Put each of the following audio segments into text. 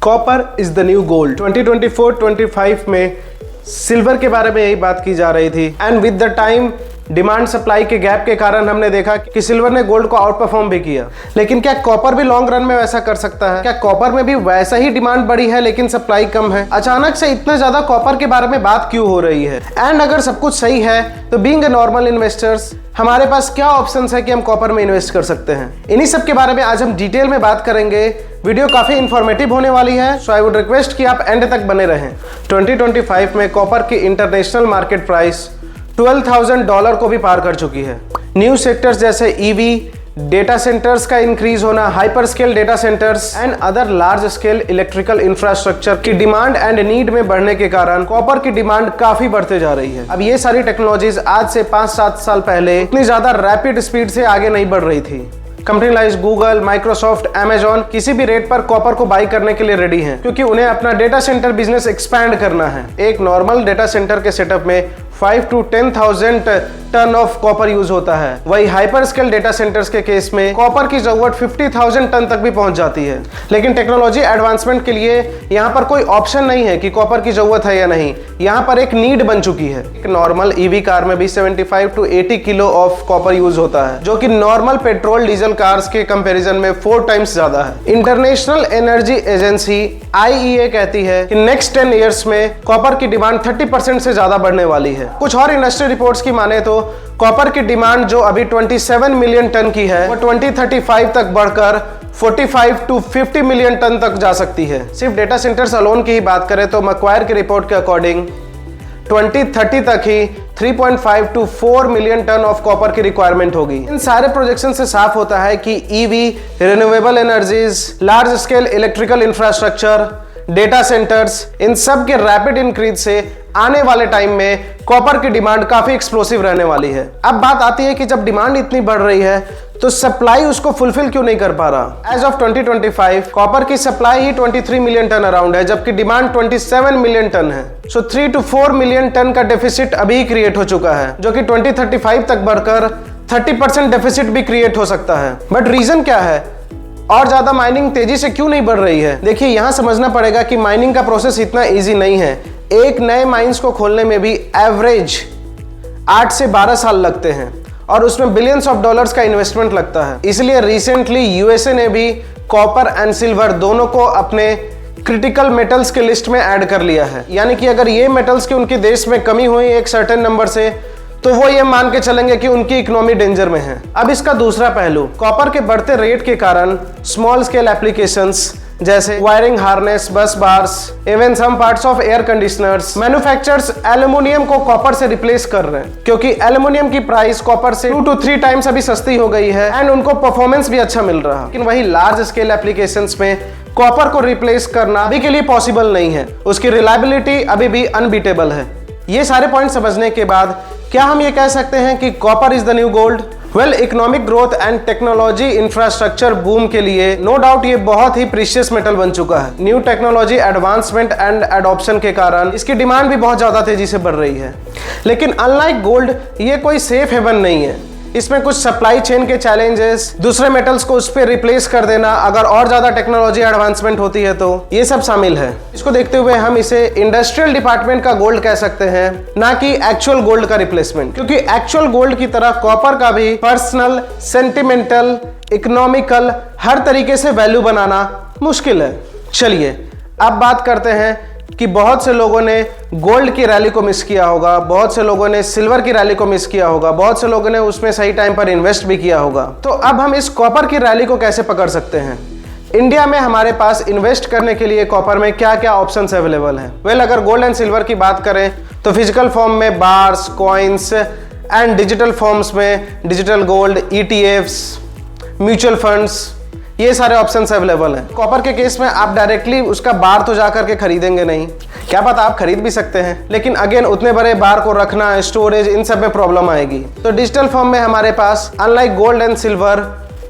Copper is the new gold. 2024-25 में silver के बारे में यही बात की जा रही थी and with the time demand supply के गैप के कारण हमने देखा कि सिल्वर ने गोल्ड को आउट परफॉर्म भी किया। लेकिन क्या कॉपर भी लॉन्ग रन में वैसा कर सकता है? क्या कॉपर में भी वैसा ही डिमांड बढ़ी है लेकिन सप्लाई कम है? अचानक से इतना ज्यादा कॉपर के बारे में बात क्यों हो रही है? एंड अगर सब कुछ सही है तो बीइंग अ नॉर्मल इन्वेस्टर्स हमारे पास क्या ऑप्शंस है कि हम कॉपर में इन्वेस्ट कर सकते हैं? इन्हीं सब के बारे में आज हम डिटेल में बात करेंगे। वीडियो काफी इंफॉर्मेटिव होने वाली है, सो आई वुड रिक्वेस्ट कि आप एंड तक बने रहें। 2025 में कॉपर की इंटरनेशनल मार्केट प्राइस $12,000 को भी पार कर चुकी है। न्यू सेक्टर्स जैसे ईवी, डेटा सेंटर्स का इंक्रीज होना, hyper scale data centres and other large scale electrical infrastructure की डिमांड एंड नीड में बढ़ने के कारण कॉपर की डिमांड काफी बढ़ते जा रही है। अब ये सारी टेक्नोलॉजीज आज से 5-7 साल पहले इतनी ज्यादा रैपिड स्पीड से आगे नहीं बढ़ रही थी। Company like Google, Microsoft, Amazon किसी भी रेट पर कॉपर को बाई करने के लिए रेडी हैं, क्योंकि उन्हें अपना डेटा सेंटर बिजनेस एक्सपैंड करना है। एक नॉर्मल डेटा सेंटर के सेटअप में 5 to 10,000 ton of copper use होता है। वही हाइपर स्केल डेटा सेंटर्स के केस में कॉपर की जरूरत 50,000 टन तक भी पहुंच जाती है। लेकिन टेक्नोलॉजी एडवांसमेंट के लिए यहाँ पर कोई ऑप्शन नहीं है कि कॉपर की जरूरत है या नहीं, यहाँ पर एक नीड बन चुकी है। एक नॉर्मल ईवी कार में भी 75 to 80 kilo of copper use होता है, जो कि नॉर्मल पेट्रोल डीजल कार्स के कंपैरिजन में 4 टाइम्स ज्यादा है। इंटरनेशनल एनर्जी एजेंसी IEA कहती है कि नेक्स्ट 10 ईयर्स में कॉपर की डिमांड 30% से ज्यादा बढ़ने वाली है। कुछ और इंडस्ट्री रिपोर्ट्स की माने तो कॉपर की डिमांड जो अभी 27 मिलियन टन की है वो 2035 तक बढ़कर 45 to 50 मिलियन टन तक जा सकती है। सिर्फ डेटा सेंटर्स अलोन की ही बात करें तो मैक्वायर की रिपोर्ट के अकॉर्डिंग 2030 तक ही 3.5 to 4 million ton of copper की रिक्वायरमेंट होगी। इन सारे प्रोजेक्शन से साफ होता है कि EV, renewable energies, large scale electrical infrastructure, data centres, इन सब के रैपिड इंक्रीज से आने वाले टाइम में कॉपर की डिमांड काफी एक्सप्लोसिव रहने वाली है। अब बात आती है कि जब डिमांड इतनी बढ़ रही है तो सप्लाई उसको फुलफिल क्यों नहीं कर पा रहा? एज ऑफ 2025 कॉपर की सप्लाई ही 23 मिलियन टन अराउंड है, जबकि डिमांड 27 मिलियन टन है। सो 3 to 4 मिलियन टन का डेफिसिट अभी क्रिएट हो चुका है, जो कि 2035 तक बढ़कर 30% डेफिसिट भी क्रिएट हो सकता है। बट रीजन क्या है? और ज्यादा माइनिंग तेजी से क्यों नहीं बढ़ रही है? देखिए, यहां समझना पड़ेगा कि माइनिंग का प्रोसेस इतना इजी नहीं है। एक नए माइंस को खोलने में भी एवरेज 8 से 12 साल लगते हैं और उसमें बिलियंस ऑफ डॉलर्स का इन्वेस्टमेंट लगता है। इसलिए रिसेंटली यूएसए ने भी कॉपर एंड सिल्वर दोनों को अपने क्रिटिकल मेटल्स के लिस्ट में ऐड कर लिया है। यानी कि अगर ये मेटल्स की उनके देश में कमी हुई एक सर्टेन नंबर से तो वो ये मान के चलेंगे कि उनकी इकोनॉमी डेंजर में है। अब इसका दूसरा पहलू, कॉपर के बढ़ते रेट के कारण स्मॉल स्केल एप्लीकेशंस जैसे wiring harness, bus bars, even some parts of air conditioners, manufacturers aluminium को कॉपर से रिप्लेस कर रहे हैं, क्योंकि एल्युमिनियम की प्राइस कॉपर से 2 to 3 टाइम्स अभी सस्ती हो गई है एंड उनको परफॉर्मेंस भी अच्छा मिल रहा है। लेकिन वही लार्ज स्केल एप्लीकेशंस में कॉपर को रिप्लेस करना अभी के लिए पॉसिबल नहीं है। उसकी रिलायबिलिटी अभी भी अनबीटेबल है। ये सारे पॉइंट समझने के बाद क्या हम ये कह सकते हैं कि copper is the new gold? Well, economic growth and technology infrastructure boom के लिए नो डाउट ये बहुत ही प्रीशियस मेटल बन चुका है। New technology advancement and adoption के कारण इसकी डिमांड भी बहुत ज्यादा तेजी से बढ़ रही है। लेकिन अनलाइक गोल्ड, ये कोई सेफ हेवन नहीं है। इसमें कुछ सप्लाई चेन के चैलेंजेस, दूसरे मेटल्स को उस पर रिप्लेस कर देना अगर और ज्यादा टेक्नोलॉजी एडवांसमेंट होती है तो ये सब शामिल है। इसको देखते हुए हम इसे इंडस्ट्रियल डिपार्टमेंट का गोल्ड कह सकते हैं, ना कि एक्चुअल गोल्ड का रिप्लेसमेंट, क्योंकि एक्चुअल गोल्ड की तरह कॉपर का भी पर्सनल, सेंटिमेंटल, इकोनॉमिकल हर तरीके से वैल्यू बनाना मुश्किल है। चलिए अब बात करते हैं कि बहुत से लोगों ने गोल्ड की रैली को मिस किया होगा, बहुत से लोगों ने सिल्वर की रैली को मिस किया होगा, बहुत से लोगों ने उसमें सही टाइम पर इन्वेस्ट भी किया होगा। तो अब हम इस कॉपर की रैली को कैसे पकड़ सकते हैं? इंडिया में हमारे पास इन्वेस्ट करने के लिए कॉपर में क्या क्या ऑप्शंस अवेलेबल हैं? वेल, अगर गोल्ड एंड सिल्वर की बात करें तो फिजिकल फॉर्म में bars, coins and digital forms में digital gold, ETFs, mutual funds, ये सारे ऑप्शंस अवेलेबल हैं। कॉपर के केस में आप डायरेक्टली उसका बार तो जाकर के खरीदेंगे नहीं, क्या पता आप खरीद भी सकते हैं, लेकिन अगेन उतने बड़े बार को रखना, स्टोरेज, इन सब में प्रॉब्लम आएगी। तो डिजिटल फॉर्म में हमारे पास unlike gold and silver,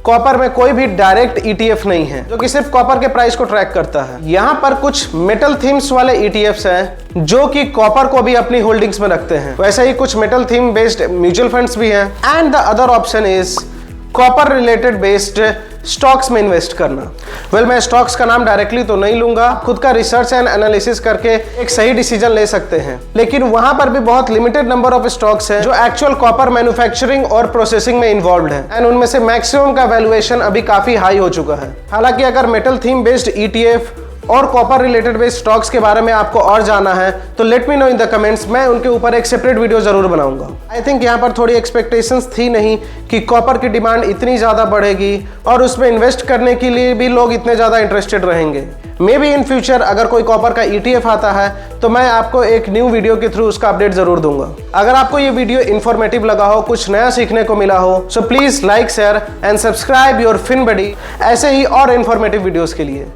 copper में कोई भी डायरेक्ट ETF नहीं है जो कि सिर्फ कॉपर के प्राइस को ट्रैक करता है। यहाँ पर कुछ मेटल थीम्स वाले ETFs हैं जो कि कॉपर को भी अपनी होल्डिंग्स में रखते हैं। वैसे ही कुछ metal theme based mutual funds भी हैं। And the other option is copper related based stocks में इन्वेस्ट करना। वेल, मैं स्टॉक्स का नाम डायरेक्टली तो नहीं लूंगा, खुद का रिसर्च एंड एनालिसिस करके एक सही डिसीजन ले सकते हैं, लेकिन वहां पर भी बहुत लिमिटेड नंबर ऑफ स्टॉक्स हैं जो एक्चुअल कॉपर मैन्युफैक्चरिंग और प्रोसेसिंग में इन्वॉल्व है, एंड उनमें से मैक्सिमम का वैल्यूएशन अभी काफी हाई हो चुका है। हालांकि अगर मेटल थीम बेस्ड ETF और कॉपर रिलेटेड बेस्ड स्टॉक्स के बारे में आपको और जाना है तो let me know in the comments, मैं उनके ऊपर एक सेपरेट वीडियो जरूर बनाऊंगा। आई थिंक यहाँ पर थोड़ी एक्सपेक्टेशंस थी नहीं कि कॉपर की डिमांड इतनी ज़्यादा बढ़ेगी और उसमें इन्वेस्ट करने के लिए भी लोग इतने ज़्यादा इंटरेस्टेड रहेंगे। मे बी इन फ्यूचर अगर कोई कॉपर का ETF आता है तो मैं आपको एक न्यू वीडियो के थ्रू उसका अपडेट जरूर दूंगा। अगर आपको ये वीडियो इन्फॉर्मेटिव लगा हो, कुछ नया सीखने को मिला हो, so please like, share and subscribe your fin buddy ऐसे ही और इन्फॉर्मेटिव वीडियोस के लिए।